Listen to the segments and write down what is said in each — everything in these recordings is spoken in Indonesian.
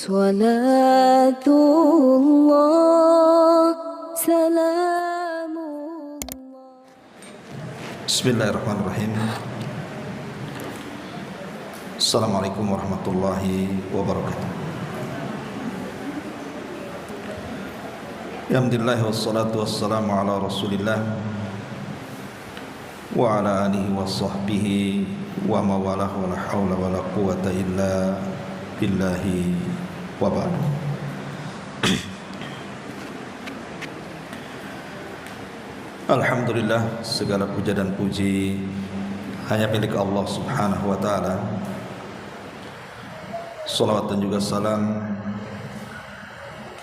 Salatullah, salamullah. Bismillahirrahmanirrahim. Assalamualaikum warahmatullahi wabarakatuh. Alhamdulillah wassalatu wassalamu ala rasulillah wa ala alihi wa sahbihi wa mawalah wa la hawla wa la quwata illa billahi wa ba'du. Alhamdulillah, segala puja dan puji hanya milik Allah subhanahu wa ta'ala. Salawat dan juga salam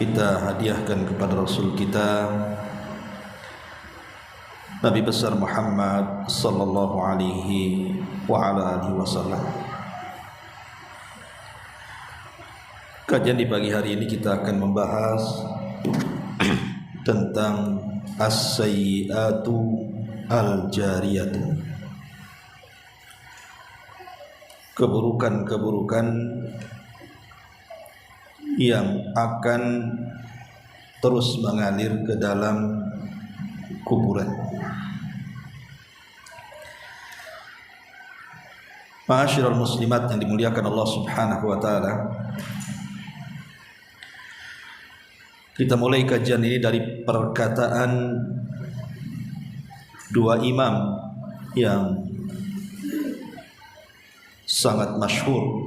kita hadiahkan kepada Rasul kita Nabi besar Muhammad sallallahu alaihi wa ala alihi wasallam. Kajian di pagi hari ini kita akan membahas tentang as-sayyi'atu al-jariyatu, keburukan-keburukan yang akan terus mengalir ke dalam kuburan. Ma'asyiral muslimat yang dimuliakan Allah subhanahu wa ta'ala, kita mulai kajian ini dari perkataan dua imam yang sangat masyhur.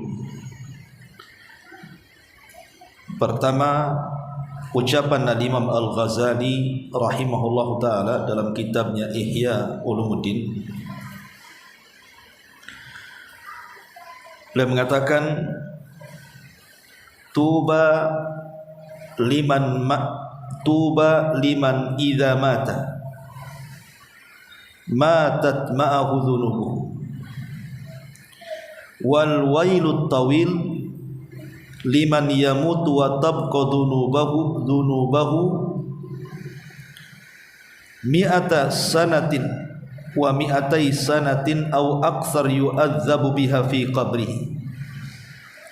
Pertama, ucapan Al-Imam Al-Ghazali rahimahullahu ta'ala dalam kitabnya Ihya Ulumuddin. Beliau mengatakan, tuba liman idza matat ma'ahu dhunubuhu wal wailut tawil liman yamutu wa tabqa dhunubahu mi'ata sanatin wa mi'atai sanatin aw aktsar yu'adzabu biha fi qabrihi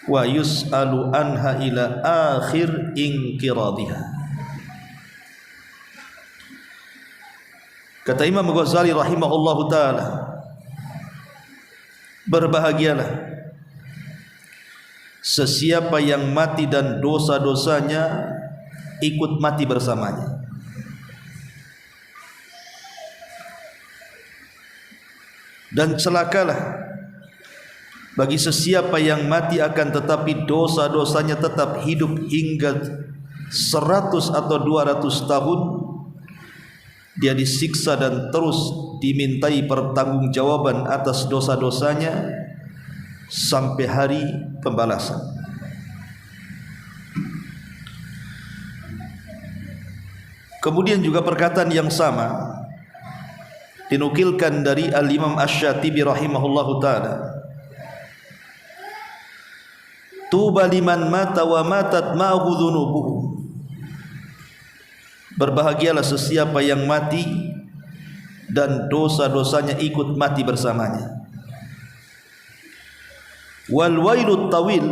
wa yus'alu anha ila akhir inqiradiha. Kata Imam Ghazali rahimahullahu ta'ala, berbahagialah sesiapa yang mati dan dosa-dosanya ikut mati bersamanya. Dan celakalah bagi sesiapa yang mati akan tetapi dosa-dosanya tetap hidup hingga 100 atau 200 tahun, dia disiksa dan terus dimintai pertanggungjawaban atas dosa-dosanya sampai hari pembalasan. Kemudian juga perkataan yang sama dinukilkan dari Al-Imam Asy-Syatibi rahimahullahu ta'ala, tuba liman mata wa matat ma'ahu dhunubuhu, berbahagialah sesiapa yang mati dan dosa-dosanya ikut mati bersamanya. Wal wailut tawil,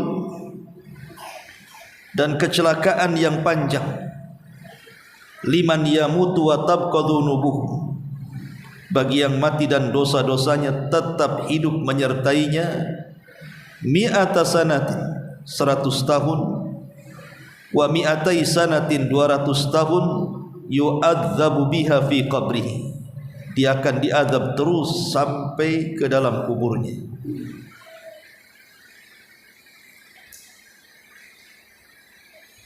dan kecelakaan yang panjang, liman yamutu wa tabqa dhunubuhu, bagi yang mati dan dosa-dosanya tetap hidup menyertainya, mi'ata sanatin 100 tahun, wa mi'atai sanatin 200 tahun, yu'adzabu biha fi qabrihi, dia akan diazab terus sampai ke dalam kuburnya.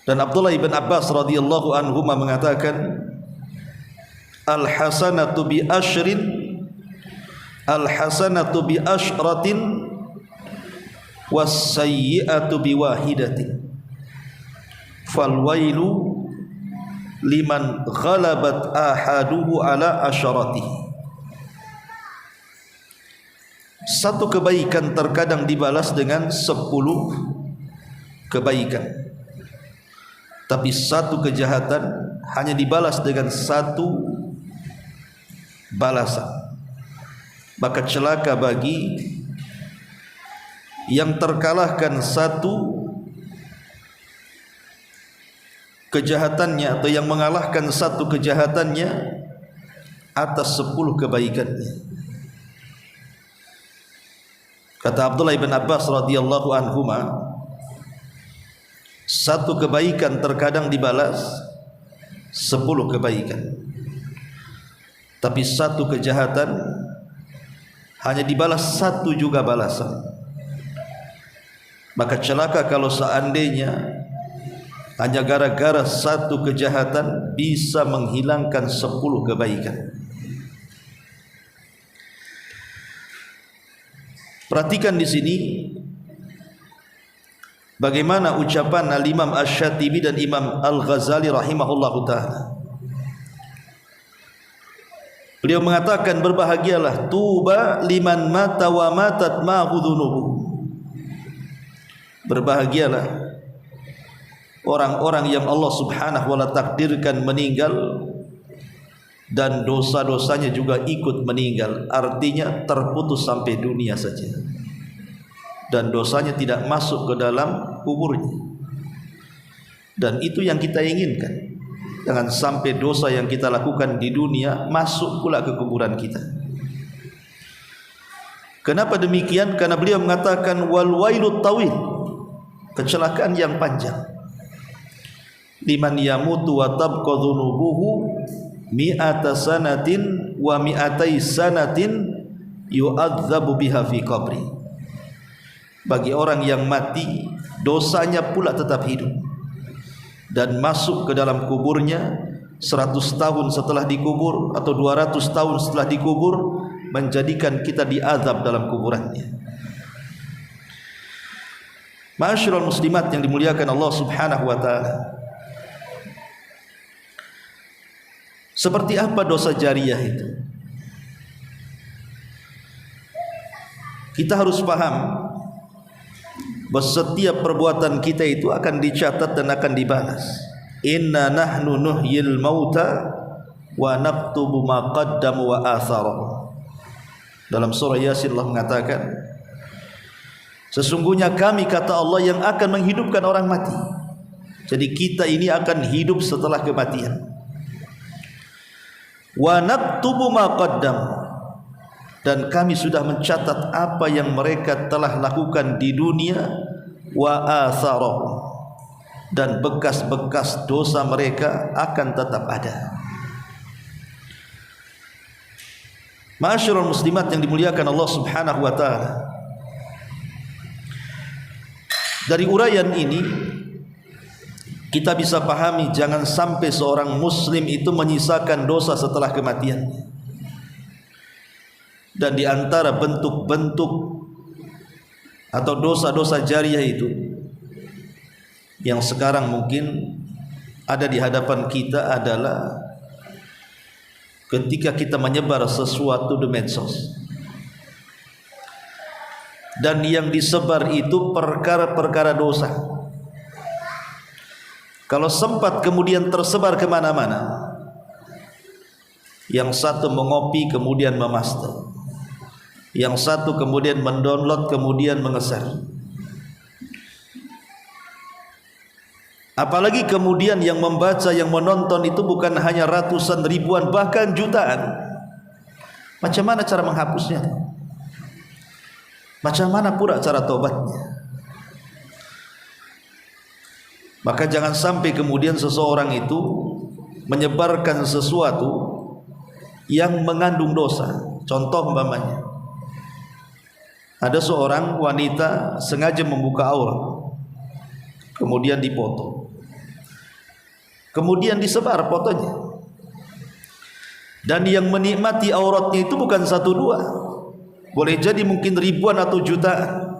Dan Abdullah ibn Abbas radhiyallahu anhuma mengatakan, al-hasanatu bi asyratin was sayyi'atu bi wahidatin fal wailu liman ghalabat ahaduhu ala asyaratihi. Satu kebaikan terkadang dibalas dengan 10 kebaikan, tapi satu kejahatan hanya dibalas dengan 1 balasan. Maka celaka bagi yang terkalahkan 1 kejahatannya atau yang mengalahkan satu kejahatannya atas 10 kebaikannya. Kata Abdullah bin Abbas radhiyallahu anhuma, satu kebaikan terkadang dibalas 10 kebaikan, tapi satu kejahatan hanya dibalas 1 juga balasan. Maka celaka kalau seandainya hanya gara-gara satu kejahatan bisa menghilangkan 10 kebaikan. Perhatikan di sini bagaimana ucapan Al-Imam Asy-Syatibi dan Imam Al-Ghazali rahimahullahu ta'ala. Beliau mengatakan, berbahagialah tuba liman mata wa matat ma'hu dzunubuh. Berbahagialah orang-orang yang Allah subhanahu wa ta'ala takdirkan meninggal dan dosa-dosanya juga ikut meninggal. Artinya terputus sampai dunia saja, dan dosanya tidak masuk ke dalam kuburnya. Dan itu yang kita inginkan. Jangan sampai dosa yang kita lakukan di dunia masuk pula ke kuburan kita. Kenapa demikian? Karena beliau mengatakan wal wailut tawil, kecelakaan yang panjang. Liman yamutu wa tabqa dzunubuhu mi'ata sanatin wa mi'atai sanatin yu'adzabu biha fi qabri. Bagi orang yang mati, dosanya pula tetap hidup dan masuk ke dalam kuburnya 100 tahun setelah dikubur atau 200 tahun setelah dikubur, menjadikan kita diazab dalam kuburannya. Ma'asyiral muslimat yang dimuliakan Allah subhanahu wa ta'ala, seperti apa dosa jariyah itu? Kita harus paham bahwa setiap perbuatan kita itu akan dicatat dan akan dibalas. Inna nahnu nuhyil mauta wa naktubu ma qaddamu wa atharahum. Dalam surah Yasin Allah mengatakan, sesungguhnya kami, kata Allah, yang akan menghidupkan orang mati. Jadi kita ini akan hidup setelah kematian. Wa naktubu ma qaddamu, dan kami sudah mencatat apa yang mereka telah lakukan di dunia, wa atharahum, dan bekas-bekas dosa mereka akan tetap ada. Ma'asyiral muslimat yang dimuliakan Allah subhanahu wa ta'ala, dari uraian ini kita bisa pahami jangan sampai seorang muslim itu menyisakan dosa setelah kematiannya. Dan di antara bentuk-bentuk atau dosa-dosa jariyah itu yang sekarang mungkin ada di hadapan kita adalah ketika kita menyebar sesuatu di medsos, dan yang disebar itu perkara-perkara dosa. Kalau sempat kemudian tersebar kemana-mana, yang satu mengopi kemudian memaste, yang satu kemudian mendownload kemudian mengeser, apalagi kemudian yang membaca, yang menonton itu bukan hanya ratusan, ribuan, bahkan jutaan. Macam mana cara menghapusnya? Macam mana pula cara tobatnya? Maka jangan sampai kemudian seseorang itu menyebarkan sesuatu yang mengandung dosa. Contoh umpamanya, ada seorang wanita sengaja membuka aurat, kemudian dipoto, kemudian disebar fotonya, dan yang menikmati auratnya itu bukan 1 2, boleh jadi mungkin ribuan atau jutaan.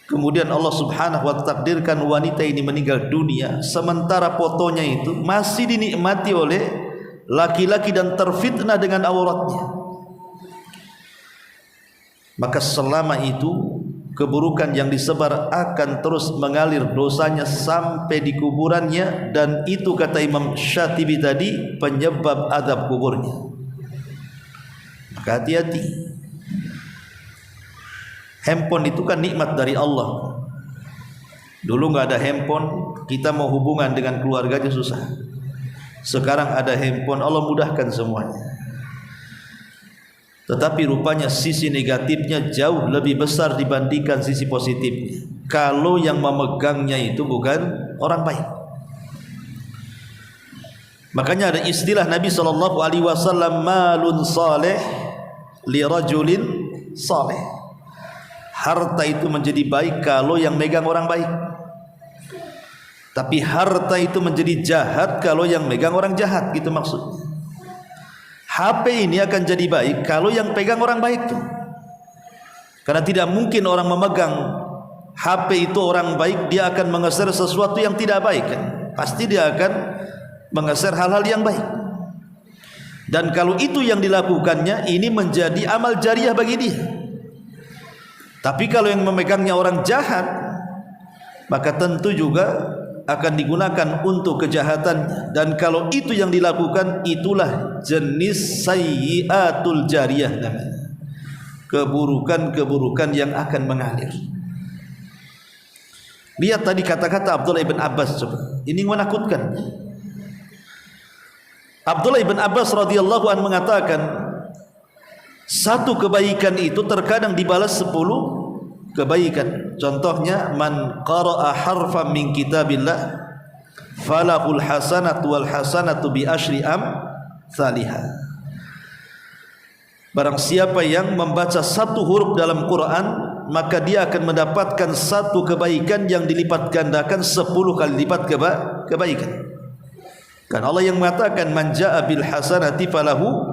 Kemudian Allah subhanahu wa ta'ala takdirkan wanita ini meninggal dunia, sementara fotonya itu masih dinikmati oleh laki-laki dan terfitnah dengan auratnya. Maka selama itu keburukan yang disebar akan terus mengalir dosanya sampai di kuburannya, dan itu kata Imam Syatibi tadi penyebab azab kuburnya. Maka hati-hati. Handphone itu kan nikmat dari Allah. Dulu nggak ada handphone, kita mau hubungan dengan keluarganya susah. Sekarang ada handphone, Allah mudahkan semuanya. Tetapi rupanya sisi negatifnya jauh lebih besar dibandingkan sisi positifnya. Kalau yang memegangnya itu bukan orang baik. Makanya ada istilah Nabi SAW, malun saleh li rajulin saleh. Harta itu menjadi baik kalau yang megang orang baik. Tapi harta itu menjadi jahat kalau yang megang orang jahat, gitu maksudnya. HP ini akan jadi baik kalau yang pegang orang baik tuh. Karena tidak mungkin orang memegang HP itu orang baik, dia akan mengeser sesuatu yang tidak baik kan? Pasti dia akan mengeser hal-hal yang baik. Dan kalau itu yang dilakukannya, ini menjadi amal jariah bagi dia. Tapi kalau yang memegangnya orang jahat, maka tentu juga akan digunakan untuk kejahatan. Dan kalau itu yang dilakukan, itulah jenis sayyiatul jariyah namanya, keburukan-keburukan yang akan mengalir. Lihat tadi kata-kata Abdullah ibn Abbas, coba. Ini menakutkan. Abdullah ibn Abbas radhiyallahu anhu mengatakan, satu kebaikan itu terkadang dibalas 10 kebaikan. Contohnya, man qara'a harfan min kitabillah falahul hasanatu wal hasanatu bi asyri amsalihah. Barang siapa yang membaca satu huruf dalam Quran, maka dia akan mendapatkan satu kebaikan yang dilipat gandakan 10 kali lipat kebaikan. Kan Allah yang mengatakan, man jaa bil hasanati falahu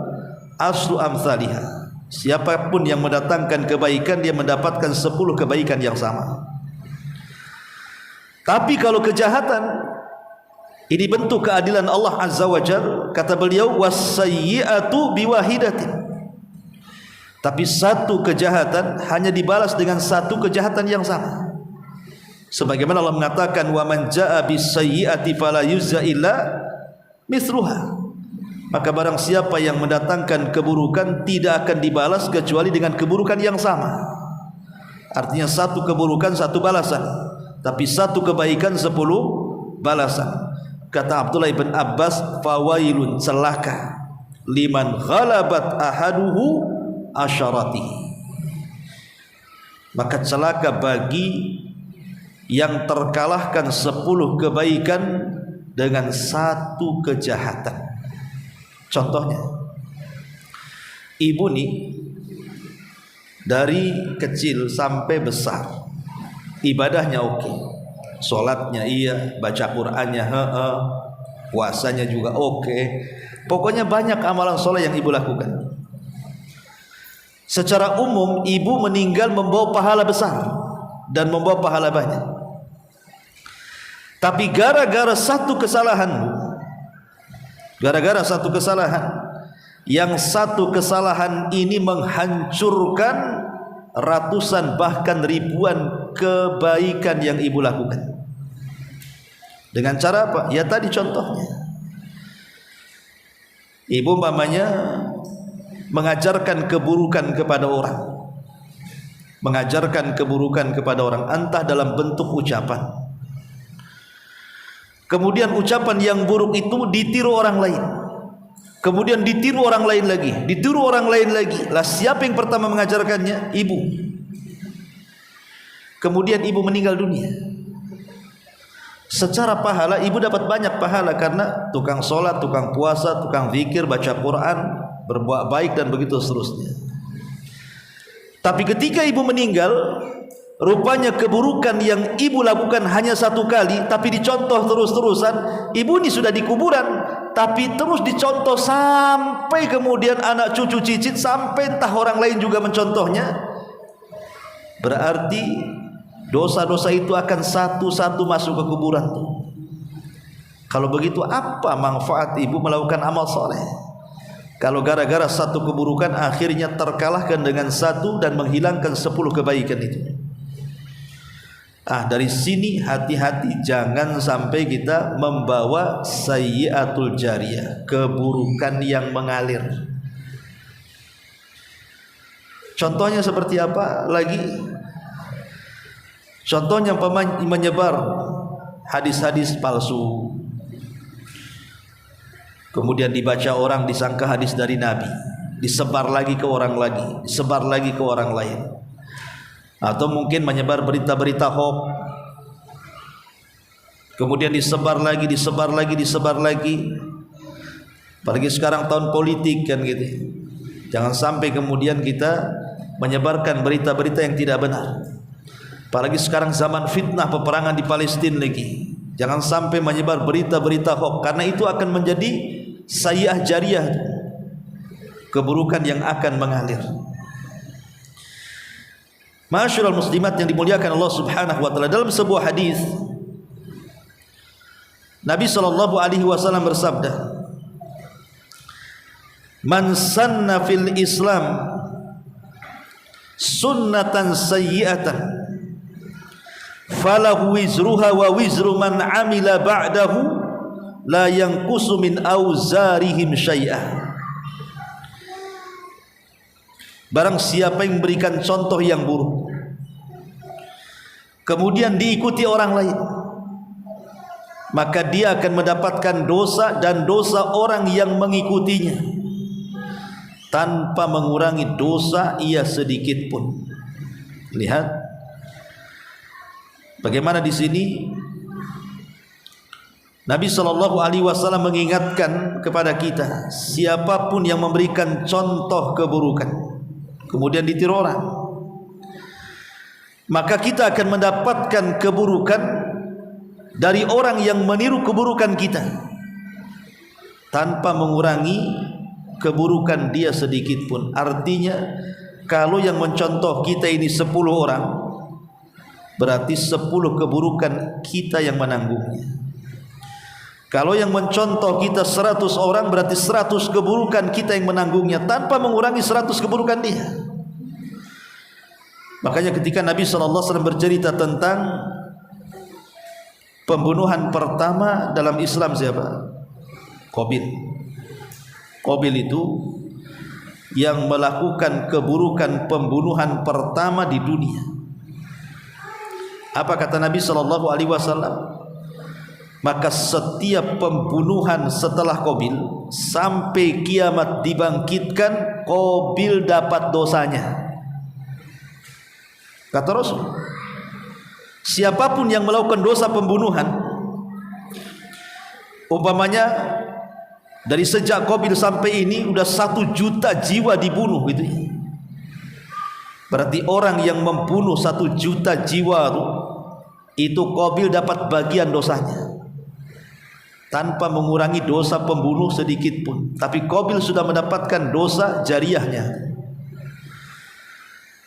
asyru amsalihah. Siapapun yang mendatangkan kebaikan, dia mendapatkan 10 kebaikan yang sama. Tapi kalau kejahatan, ini bentuk keadilan Allah Azza wa Jalla. Kata beliau, was-sayyi'atu biwahidatin. Tapi satu kejahatan hanya dibalas dengan satu kejahatan yang sama. Sebagaimana Allah mengatakan, wa man jaa bis-sayyi'ati fala yujza illa mithluha. Maka barang siapa yang mendatangkan keburukan, tidak akan dibalas kecuali dengan keburukan yang sama. Artinya satu keburukan satu balasan, tapi satu kebaikan 10 balasan. Kata Abdullah ibn Abbas, fawailun, celaka liman ghalabat ahaduhu asyaratihi. Maka celaka bagi yang terkalahkan 10 kebaikan dengan satu kejahatan. Contohnya, ibu nih dari kecil sampai besar ibadahnya oke, sholatnya iya, baca Qur'annya puasanya juga oke. Pokoknya banyak amalan soleh yang ibu lakukan. Secara umum ibu meninggal membawa pahala besar dan membawa pahala banyak. Tapi gara-gara satu kesalahan, yang satu kesalahan ini menghancurkan ratusan bahkan ribuan kebaikan yang ibu lakukan. Dengan cara apa? Ya tadi contohnya, ibu umpamanya mengajarkan keburukan kepada orang, entah dalam bentuk ucapan. Kemudian ucapan yang buruk itu ditiru orang lain, kemudian ditiru orang lain lagi, ditiru orang lain lagi. Lah siapa yang pertama mengajarkannya? Ibu. Kemudian ibu meninggal dunia. Secara pahala ibu dapat banyak pahala karena tukang sholat, tukang puasa, tukang zikir, baca Quran, berbuat baik dan begitu seterusnya. Tapi ketika ibu meninggal, rupanya keburukan yang ibu lakukan hanya satu kali, tapi dicontoh terus-terusan. Ibu ini sudah di kuburan, tapi terus dicontoh sampai kemudian anak cucu cicit, sampai entah orang lain juga mencontohnya. Berarti dosa-dosa itu akan satu-satu masuk ke kuburan tuh. Kalau begitu, apa manfaat ibu melakukan amal soleh? Kalau gara-gara satu keburukan akhirnya terkalahkan dengan satu dan menghilangkan 10 kebaikan itu. Dari sini hati-hati, jangan sampai kita membawa sayyiatul jariyah, keburukan yang mengalir. Contohnya seperti apa lagi? Contohnya menyebar hadis-hadis palsu, kemudian dibaca orang disangka hadis dari Nabi, disebar lagi ke orang lagi, disebar lagi ke orang lain. Atau mungkin menyebar berita-berita hoax, kemudian disebar lagi, disebar lagi, disebar lagi. Apalagi sekarang tahun politik kan gitu. Jangan sampai kemudian kita menyebarkan berita-berita yang tidak benar. Apalagi sekarang zaman fitnah peperangan di Palestina lagi. Jangan sampai menyebar berita-berita hoax, karena itu akan menjadi sayyi'ah jariyah, keburukan yang akan mengalir. Ma'asyiral muslimat yang dimuliakan Allah Subhanahu wa taala, dalam sebuah hadis Nabi sallallahu alaihi wasallam bersabda, "Man sanna fil Islam sunnatan sayyi'atan falahu wizruha wa wizru man amila ba'dahu la yanqusu min auzarihim syai'ah." Barang siapa yang memberikan contoh yang buruk kemudian diikuti orang lain, maka dia akan mendapatkan dosa dan dosa orang yang mengikutinya tanpa mengurangi dosa ia sedikit pun. Lihat bagaimana di sini Nabi sallallahu alaihi wasallam mengingatkan kepada kita, siapapun yang memberikan contoh keburukan kemudian ditiru orang, maka kita akan mendapatkan keburukan dari orang yang meniru keburukan kita tanpa mengurangi keburukan dia sedikit pun. Artinya kalau yang mencontoh kita ini 10 orang, berarti 10 keburukan kita yang menanggungnya. Kalau yang mencontoh kita 100 orang, berarti 100 keburukan kita yang menanggungnya tanpa mengurangi 100 keburukan dia. Makanya ketika Nabi SAW bercerita tentang pembunuhan pertama dalam Islam siapa? Qabil. Qabil itu yang melakukan keburukan pembunuhan pertama di dunia. Apa kata Nabi SAW? Maka setiap pembunuhan setelah Qabil sampai kiamat dibangkitkan, Qabil dapat dosanya. Kata Rasul, siapapun yang melakukan dosa pembunuhan, umpamanya dari sejak Qabil sampai ini udah 1 juta jiwa dibunuh gitu. Berarti orang yang membunuh 1 juta jiwa itu Qabil dapat bagian dosanya tanpa mengurangi dosa pembunuh sedikit pun. Tapi Qabil sudah mendapatkan dosa jariyahnya.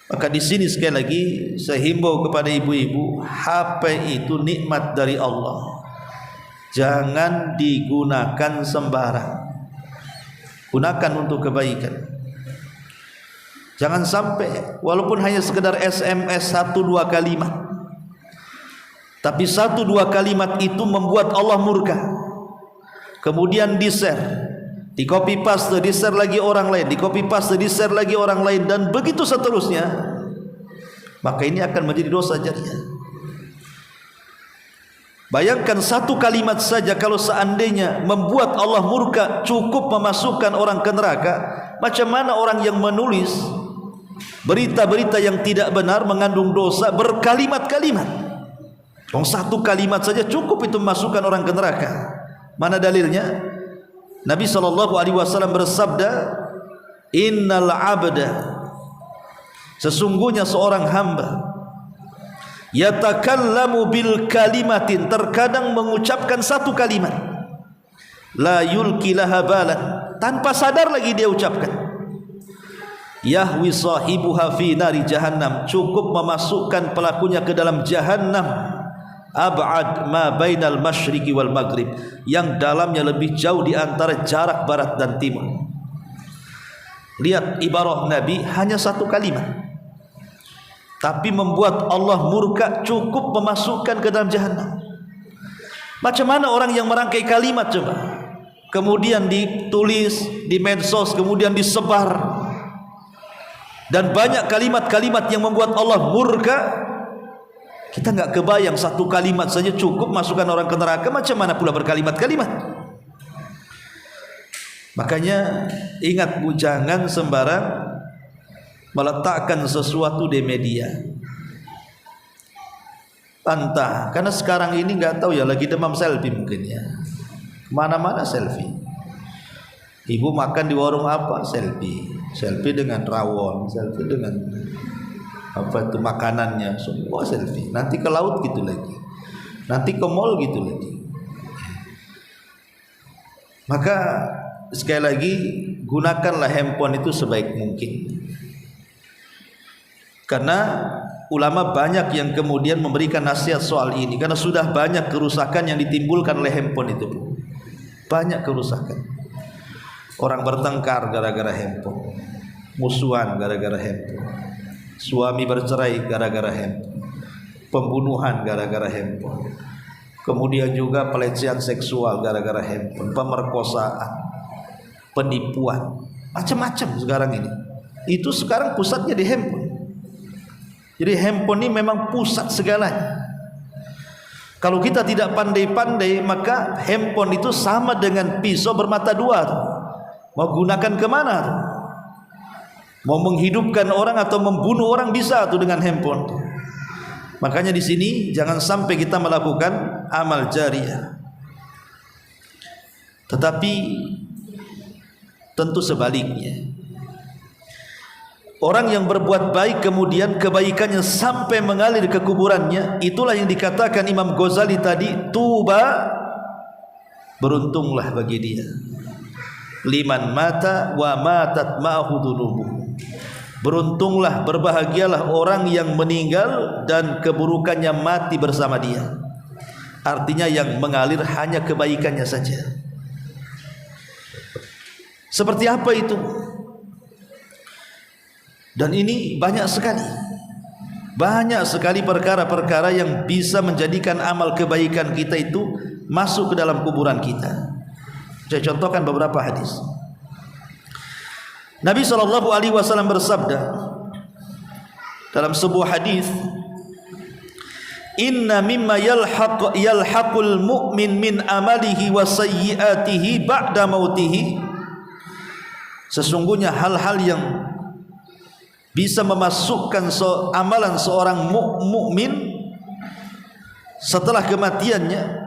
Maka di sini sekali lagi saya himbau kepada ibu-ibu, HP itu nikmat dari Allah. Jangan digunakan sembarang. Gunakan untuk kebaikan. Jangan sampai walaupun hanya sekedar SMS 1-2 kalimat, tapi 1-2 kalimat itu membuat Allah murka. Kemudian di-share, di copy paste, di-share lagi orang lain, di copy paste, di-share lagi orang lain, dan begitu seterusnya. Maka ini akan menjadi dosa jariyah. Bayangkan 1 kalimat saja kalau seandainya membuat Allah murka, cukup memasukkan orang ke neraka. Macam mana orang yang menulis berita-berita yang tidak benar mengandung dosa berkalimat-kalimat? 1 kalimat saja cukup itu memasukkan orang ke neraka. Mana dalilnya? Nabi SAW bersabda, "Innal abda, sesungguhnya seorang hamba, yatakallamu bil kalimatin, terkadang mengucapkan 1 kalimat, la yulki laha balan, tanpa sadar lagi dia ucapkan, yahwi sahibuha fi nari jahannam, cukup memasukkan pelakunya ke dalam jahannam, ab'ad ma bainal masyriqi wal maghrib, yang dalamnya lebih jauh di antara jarak barat dan timur." Lihat ibarah Nabi, hanya 1 kalimat, tapi membuat Allah murka, cukup memasukkan ke dalam jahannam. Macam mana orang yang merangkai kalimat coba, kemudian ditulis di medsos, kemudian disebar, dan banyak kalimat-kalimat yang membuat Allah murka, Kita nggak kebayang satu kalimat saja cukup masukkan orang ke neraka, macam mana pula berkalimat-kalimat. Makanya ingat Bu, jangan sembarang meletakkan sesuatu di media. Entah, karena sekarang ini nggak tahu ya, lagi demam selfie mungkin ya. Mana-mana selfie. Ibu makan di warung apa? Selfie. Selfie dengan rawon, selfie dengan apa itu makanannya, semua selfie. Nanti ke laut gitu lagi, nanti ke mall gitu lagi. Maka sekali lagi, gunakanlah handphone itu sebaik mungkin. Karena ulama banyak yang kemudian memberikan nasihat soal ini, karena sudah banyak kerusakan yang ditimbulkan oleh handphone itu. Banyak kerusakan. Orang bertengkar gara-gara handphone, musuhan gara-gara handphone, suami bercerai gara-gara handphone, pembunuhan gara-gara handphone, kemudian juga pelecehan seksual gara-gara handphone, pemerkosaan, penipuan, macam-macam sekarang ini. Itu sekarang pusatnya di handphone. Jadi handphone ini memang pusat segalanya. Kalau kita tidak pandai-pandai, maka handphone itu sama dengan pisau bermata dua. Mau gunakan kemana? Mau menghidupkan orang atau membunuh orang bisa tuh dengan handphone. Makanya di sini jangan sampai kita melakukan amal jariah. Tetapi tentu sebaliknya, orang yang berbuat baik kemudian kebaikannya sampai mengalir ke kuburannya, itulah yang dikatakan Imam Ghazali tadi, tuba, beruntunglah bagi dia. Liman mata wa matat ma'ahu dunubuh. Beruntunglah, berbahagialah orang yang meninggal dan keburukannya mati bersama dia. Artinya yang mengalir hanya kebaikannya saja. Seperti apa itu? Dan ini banyak sekali perkara-perkara yang bisa menjadikan amal kebaikan kita itu masuk ke dalam kuburan kita. Saya contohkan beberapa hadis. Nabi SAW bersabda dalam sebuah hadis, inna mimma yalhaqul mu'min min amalihi wa sayyiatihi ba'da mautihi. Sesungguhnya hal-hal yang bisa memasukkan amalan seorang mukmin setelah kematiannya.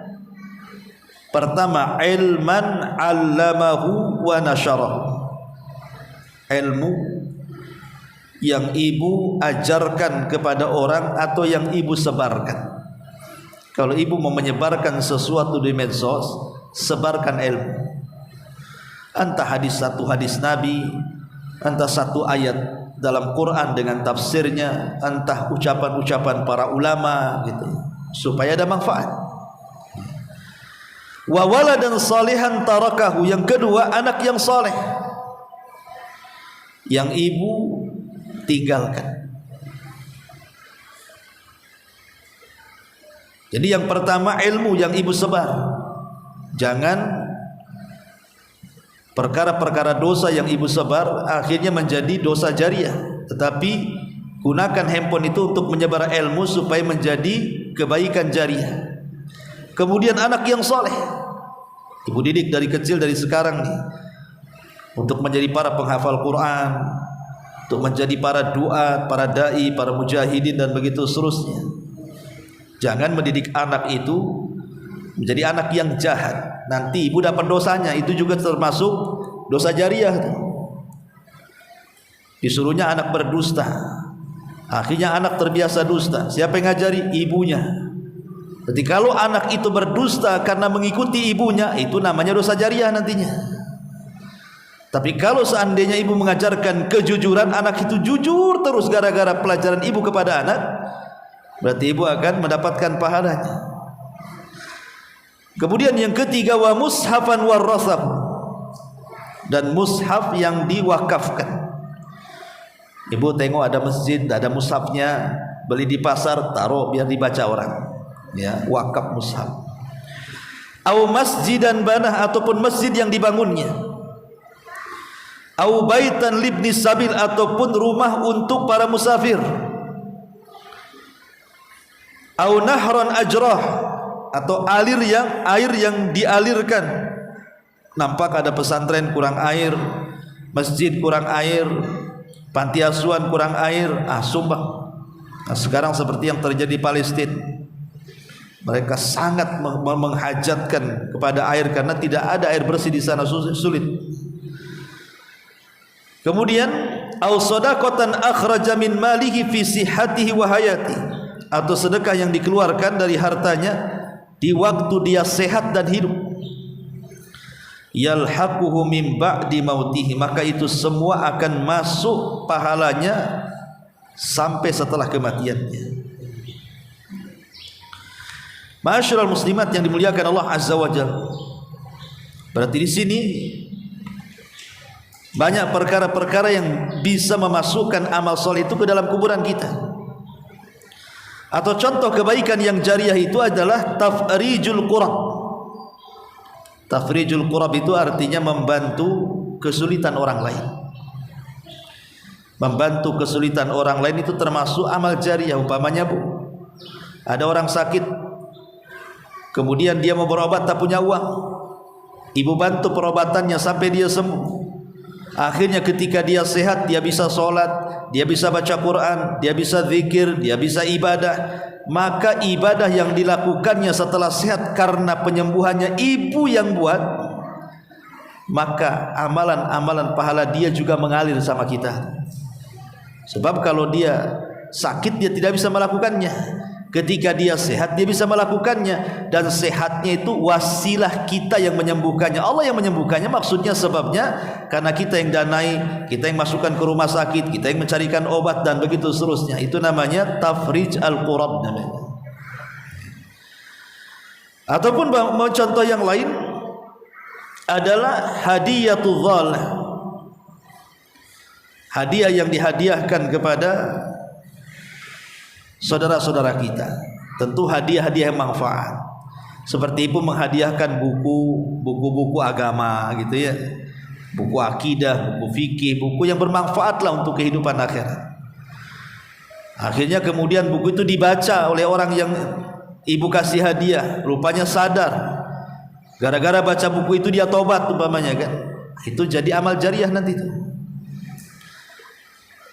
Pertama, ilman 'allamahu wa nasyarahu. Ilmu yang ibu ajarkan kepada orang atau yang ibu sebarkan. Kalau ibu mau menyebarkan sesuatu di medsos, sebarkan ilmu. Entah satu hadis Nabi, entah satu ayat dalam Quran dengan tafsirnya, entah ucapan-ucapan para ulama gitu, supaya ada manfaat. Wa waladan salihan tarakahu. Yang kedua, anak yang saleh yang ibu tinggalkan. Jadi yang pertama, ilmu yang ibu sebar. Jangan perkara-perkara dosa yang ibu sebar akhirnya menjadi dosa jariah, tetapi gunakan handphone itu untuk menyebar ilmu supaya menjadi kebaikan jariah. Kemudian anak yang soleh, ibu didik dari kecil, dari sekarang nih, untuk menjadi para penghafal Quran, untuk menjadi para duat, para dai, para mujahidin dan begitu seterusnya. Jangan mendidik anak itu menjadi anak yang jahat. Nanti ibu dapat dosanya, itu juga termasuk dosa jariah. Disuruhnya anak berdusta, akhirnya anak terbiasa dusta. Siapa yang ngajari? Ibunya. Jadi kalau anak itu berdusta karena mengikuti ibunya, itu namanya dosa jariah nantinya. Tapi kalau seandainya ibu mengajarkan kejujuran, anak itu jujur terus gara-gara pelajaran ibu kepada anak, berarti ibu akan mendapatkan pahalanya. Kemudian yang ketiga, wa mushafan warasab, dan mushaf yang diwakafkan. Ibu tengok ada masjid, ada mushafnya, beli di pasar, taruh biar dibaca orang. Ya, wakaf mushaf. Au masjidan banah, ataupun masjid yang dibangunnya. Au baitan libni sabil, ataupun rumah untuk para musafir. au nahran ajrah, atau air yang dialirkan. Nampak ada pesantren kurang air, masjid kurang air, panti asuhan kurang air, sumbang. Nah, sekarang seperti yang terjadi di Palestina, mereka sangat menghajatkan kepada air karena tidak ada air bersih di sana, sulit. Kemudian au sadaqatan akhraja min malihi fi sihhatihi wa hayati, atau sedekah yang dikeluarkan dari hartanya di waktu dia sehat dan hidup. Yalhaquhu min ba'di mautihi, maka itu semua akan masuk pahalanya sampai setelah kematiannya. Ma'asyiral muslimat yang dimuliakan Allah Azza wa Jalla, berarti di sini banyak perkara-perkara yang bisa memasukkan amal soleh itu ke dalam kuburan kita. Atau contoh kebaikan yang jariah itu adalah tafrijul qurab. Tafrijul qurab itu artinya membantu kesulitan orang lain. Membantu kesulitan orang lain itu termasuk amal jariah. Umpamanya, Bu, ada orang sakit, kemudian dia mau berobat tak punya uang, ibu bantu perobatannya sampai dia sembuh. Akhirnya ketika dia sehat, dia bisa sholat, dia bisa baca Quran, dia bisa zikir, dia bisa ibadah. Maka ibadah yang dilakukannya setelah sehat karena penyembuhannya ibu yang buat, maka amalan-amalan pahala dia juga mengalir sama kita. Sebab kalau dia sakit dia tidak bisa melakukannya, ketika dia sehat dia bisa melakukannya. Dan sehatnya itu wasilah kita yang menyembuhkannya, Allah yang menyembuhkannya. Maksudnya sebabnya karena kita yang danai, kita yang masukkan ke rumah sakit, kita yang mencarikan obat dan begitu seterusnya. Itu namanya tafrij al-qurab namanya. Ataupun contoh yang lain adalah hadiyatul dhalah, hadiah yang dihadiahkan kepada saudara-saudara kita. Tentu hadiah-hadiah yang manfaat, seperti ibu menghadiahkan buku-buku agama gitu ya, buku akidah, buku fikih, buku yang bermanfaat lah untuk kehidupan akhirat. Akhirnya kemudian buku itu dibaca oleh orang yang ibu kasih hadiah, rupanya sadar, gara-gara baca buku itu dia tobat umpamanya kan. Itu jadi amal jariah nanti itu.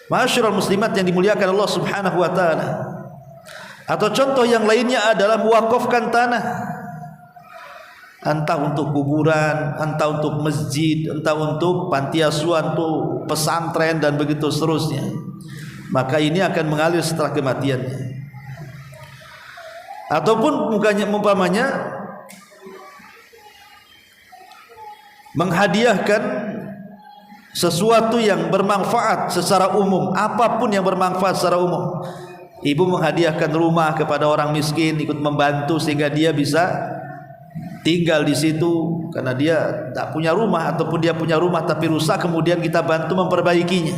Ma'asyiral muslimat yang dimuliakan Allah Subhanahu wa taala. Atau contoh yang lainnya adalah mewakafkan tanah, entah untuk kuburan, entah untuk masjid, entah untuk panti asuhan, untuk pesantren dan begitu seterusnya. Maka ini akan mengalir setelah kematiannya. Ataupun umpamanya menghadiahkan sesuatu yang bermanfaat secara umum, apapun yang bermanfaat secara umum. Ibu menghadiahkan rumah kepada orang miskin, ikut membantu sehingga dia bisa tinggal di situ karena dia tak punya rumah, ataupun dia punya rumah tapi rusak, kemudian kita bantu memperbaikinya.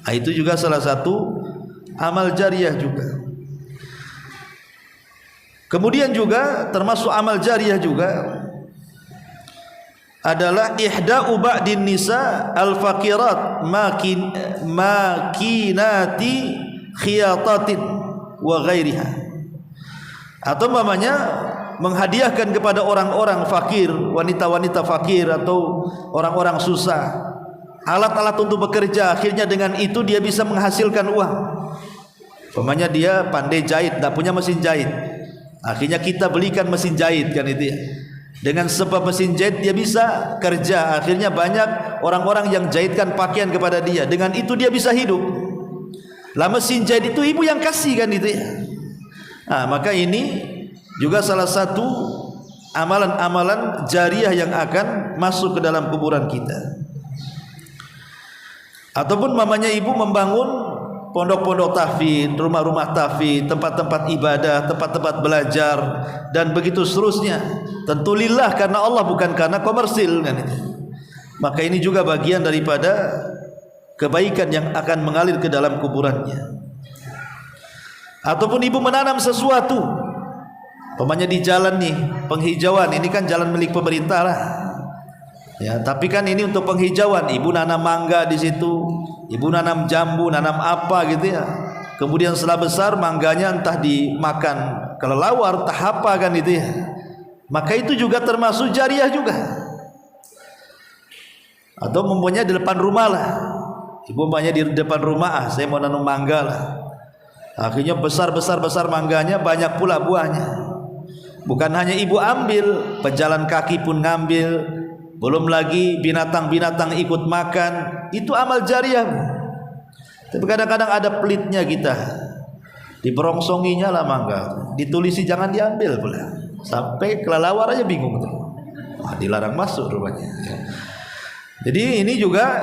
Nah, itu juga salah satu amal jariah juga. Kemudian juga termasuk amal jariah juga adalah ihda'u ba'din nisa al-faqirat makinati khiyatatin wa ghairiha. Atau namanya menghadiahkan kepada orang-orang fakir, wanita-wanita fakir atau orang-orang susah, alat-alat untuk bekerja. Akhirnya dengan itu dia bisa menghasilkan uang. Umpamanya dia pandai jahit, tak punya mesin jahit, akhirnya kita belikan mesin jahit kan itu ya. Dengan sebab mesin jahit dia bisa kerja, akhirnya banyak orang-orang yang jahitkan pakaian kepada dia. Dengan itu dia bisa hidup. Lah mesin jahit itu ibu yang kasih kan itu ya. Nah, maka ini juga salah satu amalan-amalan jariah yang akan masuk ke dalam kuburan kita. Ataupun mamanya ibu membangun pondok-pondok tahfidz, rumah-rumah tahfidz, tempat-tempat ibadah, tempat-tempat belajar dan begitu seterusnya. Tentu lillah, karena Allah, bukan karena komersil kan itu. Maka ini juga bagian daripada kebaikan yang akan mengalir ke dalam kuburannya. Ataupun ibu menanam sesuatu, umpamanya di jalan nih, penghijauan, ini kan jalan milik pemerintah lah. Ya, tapi kan ini untuk penghijauan, ibu nanam mangga di situ, ibu nanam jambu, nanam apa gitu ya. kemudian setelah besar mangganya entah dimakan kelelawar, entah apa kan itu ya, maka itu juga termasuk jariah juga. Atau mempunyai di depan rumah lah, ibu umpamanya di depan rumah, saya mau nanam mangga lah, akhirnya besar mangganya, banyak pula buahnya. Bukan hanya ibu ambil, pejalan kaki pun ngambil, belum lagi binatang-binatang ikut makan. Itu amal jariah. Tapi kadang-kadang ada pelitnya kita, diberongsonginya lah mangga, ditulisi jangan diambil pula, sampai kelelawar aja bingung tuh. Wah, dilarang masuk rupanya. Jadi ini juga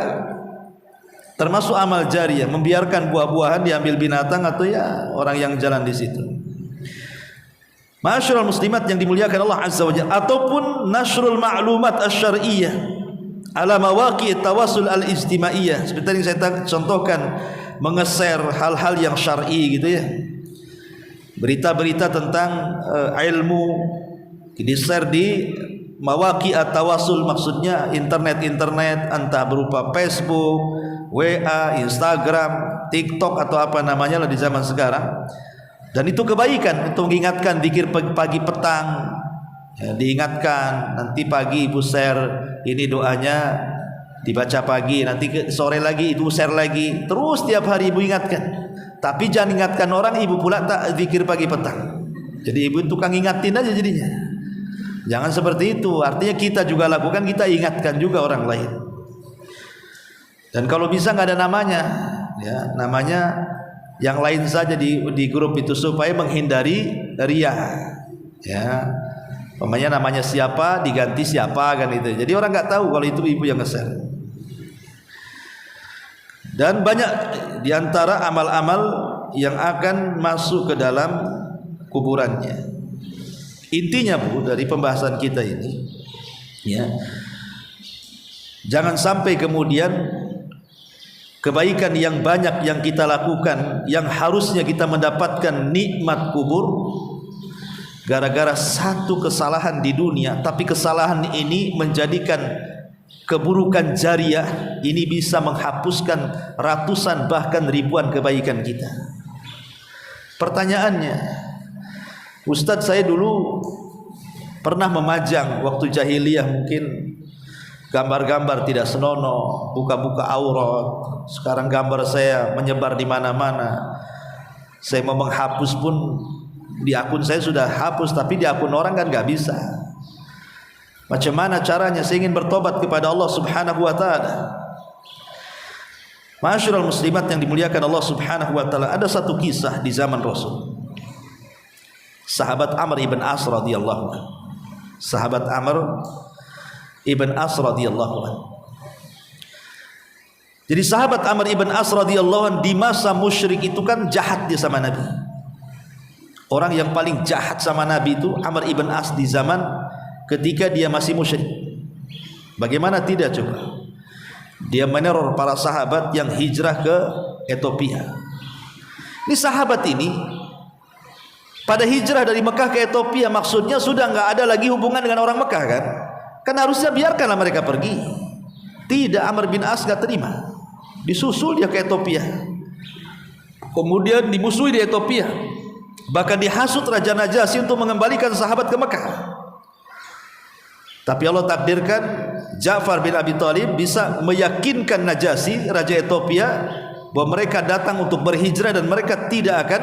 termasuk amal jariah, membiarkan buah-buahan diambil binatang atau ya orang yang jalan di situ. Ma'asyiral muslimat yang dimuliakan Allah Azza wa Jalla, ataupun nasrul ma'lumat asy-syar'iyyah ala mawaqi' tawassul al-ijtimaiyah, seperti yang saya contohkan, mengeser hal-hal yang syar'i gitu ya, berita-berita tentang ilmu di-share di mawaqi' at-tawassul, maksudnya internet entah berupa Facebook, WA, Instagram, TikTok atau apa namanya lah di zaman sekarang. Dan itu kebaikan untuk mengingatkan zikir pagi petang ya, diingatkan nanti pagi ibu share ini doanya dibaca pagi, nanti sore lagi ibu share lagi, terus tiap hari ibu ingatkan. Tapi jangan ingatkan orang, ibu pula tak zikir pagi petang. Jadi ibu tukang ingatin aja jadinya. Jangan seperti itu. Artinya kita juga lakukan, kita ingatkan juga orang lain. Dan kalau bisa nggak ada namanya, ya namanya yang lain saja di grup itu supaya menghindari riya. Ya, namanya siapa diganti siapa kan itu. Jadi orang nggak tahu kalau itu ibu yang nge-share. Dan banyak diantara amal-amal yang akan masuk ke dalam kuburannya. Intinya Bu dari pembahasan kita ini, ya, jangan sampai kemudian kebaikan yang banyak yang kita lakukan, yang harusnya kita mendapatkan nikmat kubur, gara-gara satu kesalahan di dunia, tapi kesalahan ini menjadikan keburukan jariah, ini bisa menghapuskan ratusan bahkan ribuan kebaikan kita. Pertanyaannya, Ustadz, saya dulu pernah memajang waktu jahiliyah mungkin gambar-gambar tidak senonoh, buka-buka aurat. Sekarang gambar saya menyebar di mana-mana. Saya mau menghapus pun di akun saya sudah hapus, tapi di akun orang kan nggak bisa. Macam mana caranya? Saya ingin bertobat kepada Allah Subhanahu wa taala. Ma'asyiral muslimat yang dimuliakan Allah Subhanahu wa taala, ada satu kisah di zaman Rasul. Sahabat Amr ibn As radhiyallahu anhu. Sahabat Amr ibn As radhiyallahu anhu. Jadi sahabat Amr ibn As radhiyallahu anhu di masa musyrik itu kan jahat dia sama Nabi. Orang yang paling jahat sama Nabi itu Amr ibn As di zaman ketika dia masih musyrik. Bagaimana tidak coba? Dia meneror para sahabat yang hijrah ke Ethiopia. Ini sahabat ini pada hijrah dari Mekah ke Ethiopia, maksudnya sudah nggak ada lagi hubungan dengan orang Mekah kan? Kan harusnya biarkanlah mereka pergi. Tidak, Amr bin As gak terima. Disusul dia ke Ethiopia. Kemudian dimusuhi di Ethiopia. Bahkan dihasut Raja Najasyi untuk mengembalikan sahabat ke Mekah. Tapi Allah takdirkan Ja'far bin Abi Thalib bisa meyakinkan Najasyi, Raja Ethiopia, bahwa mereka datang untuk berhijrah dan mereka tidak akan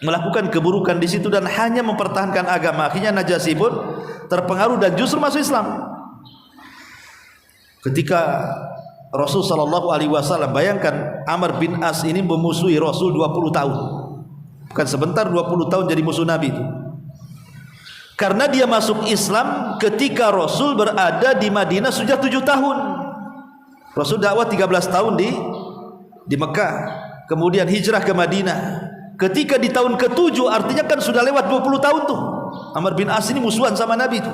melakukan keburukan di situ dan hanya mempertahankan agama. Akhirnya Najasyi pun terpengaruh dan justru masuk Islam. Ketika Rasul sallallahu alaihi wasallam, bayangkan Amr bin As ini memusuhi Rasul 20 tahun. Bukan sebentar, 20 tahun jadi musuh Nabi itu. Karena dia masuk Islam ketika Rasul berada di Madinah sudah 7 tahun. Rasul dakwah 13 tahun di Mekah, kemudian hijrah ke Madinah. Ketika di tahun ke-7, artinya kan sudah lewat 20 tahun tuh. Amr bin As ini musuhan sama Nabi tuh.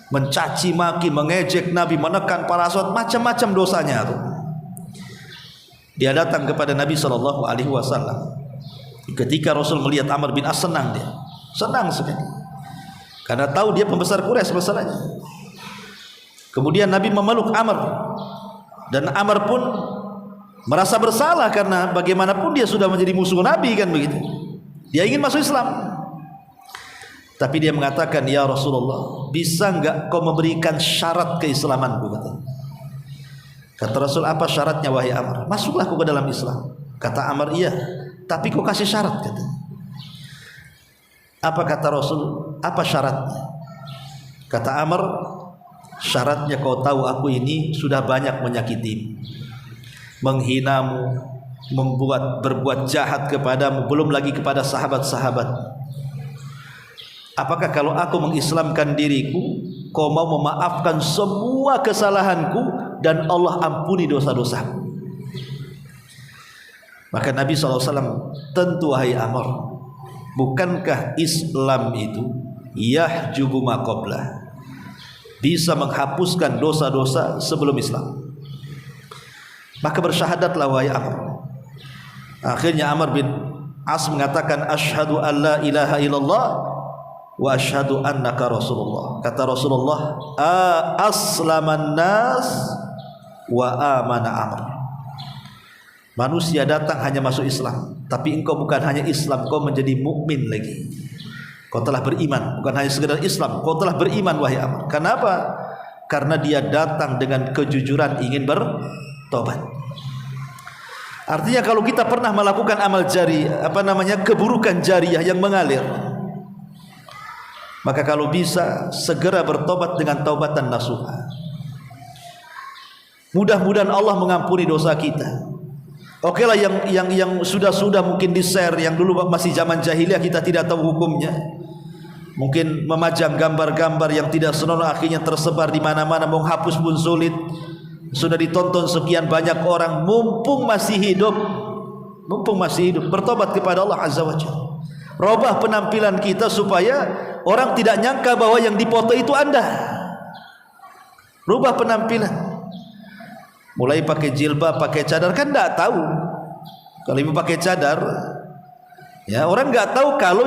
Mencaci maki, mengejek Nabi, menekan para sahabat, macam-macam dosanya tuh. Dia datang kepada Nabi SAW. Ketika Rasul melihat Amr bin As, senang dia. Senang sekali. Karena tahu dia pembesar Quraisy masalahnya. Kemudian Nabi memeluk Amr. Dan Amr pun merasa bersalah karena bagaimanapun dia sudah menjadi musuh Nabi kan begitu. Dia ingin masuk Islam. Tapi dia mengatakan, ya Rasulullah, bisa enggak kau memberikan syarat keislamanku? Kata Rasul, apa syaratnya wahai Amr? Masuklah kau ke dalam Islam. Kata Amr, iya, tapi kau kasih syarat. Kata. Apa kata Rasul? Apa syaratnya? Kata Amr, syaratnya kau tahu aku ini sudah banyak menyakiti, menghinamu, berbuat jahat kepadamu, belum lagi kepada sahabat-sahabat. Apakah kalau aku mengislamkan diriku, kau mau memaafkan semua kesalahanku dan Allah ampuni dosa-dosaku? Maka Nabi SAW, tentu wahai Amr, bukankah Islam itu yahjubu ma qablah, bisa menghapuskan dosa-dosa sebelum Islam? Maka bersyahadatlah wahai Amr. Akhirnya Amr bin As mengatakan, asyhadu an la ilaha illallah wa asyhadu annaka Rasulullah. Kata Rasulullah, aslaman nas wa amana Amr. Manusia datang hanya masuk Islam, tapi engkau bukan hanya Islam, kau menjadi mukmin lagi. Kau telah beriman, bukan hanya sekedar Islam, kau telah beriman wahai Amr. Kenapa? Karena dia datang dengan kejujuran ingin bertobat. Artinya kalau kita pernah melakukan amal jari, keburukan jariah yang mengalir, maka kalau bisa segera bertobat dengan taubatan nasuha. Mudah-mudahan Allah mengampuni dosa kita. Oke lah yang sudah mungkin di-share, yang dulu masih zaman jahiliyah kita tidak tahu hukumnya. Mungkin memajang gambar-gambar yang tidak senonoh akhirnya tersebar di mana-mana, menghapus pun sulit. Sudah ditonton sekian banyak orang, mumpung masih hidup, bertobat kepada Allah Azza wa Jalla. Robah penampilan kita supaya orang tidak nyangka bahwa yang dipoto itu Anda. Rubah penampilan. Mulai pakai jilbab, pakai cadar, kan enggak tahu. Kalau ibu pakai cadar, ya orang enggak tahu kalau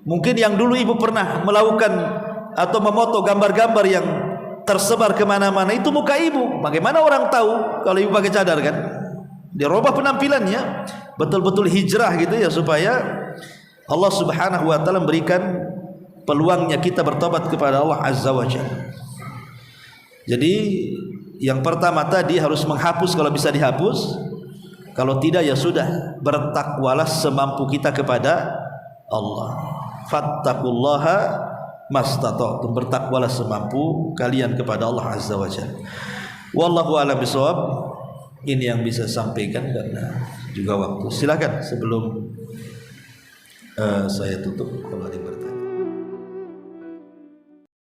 mungkin yang dulu ibu pernah melakukan atau memoto gambar-gambar yang tersebar kemana-mana itu muka ibu. Bagaimana orang tahu kalau ibu pakai cadar kan? Dia rubah penampilannya, betul-betul hijrah gitu ya, supaya Allah Subhanahu wa taala memberikan peluangnya kita bertobat kepada Allah Azza wa Jalla. Jadi yang pertama tadi harus menghapus kalau bisa dihapus. Kalau tidak ya sudah, bertakwalah semampu kita kepada Allah. Fattaqullaha mastata'tum, bertakwalah semampu kalian kepada Allah Azza wa Jalla. Wallahu a'lam bishawab. Ini yang bisa sampaikan karena juga waktu. Silakan sebelum saya tutup kalau ada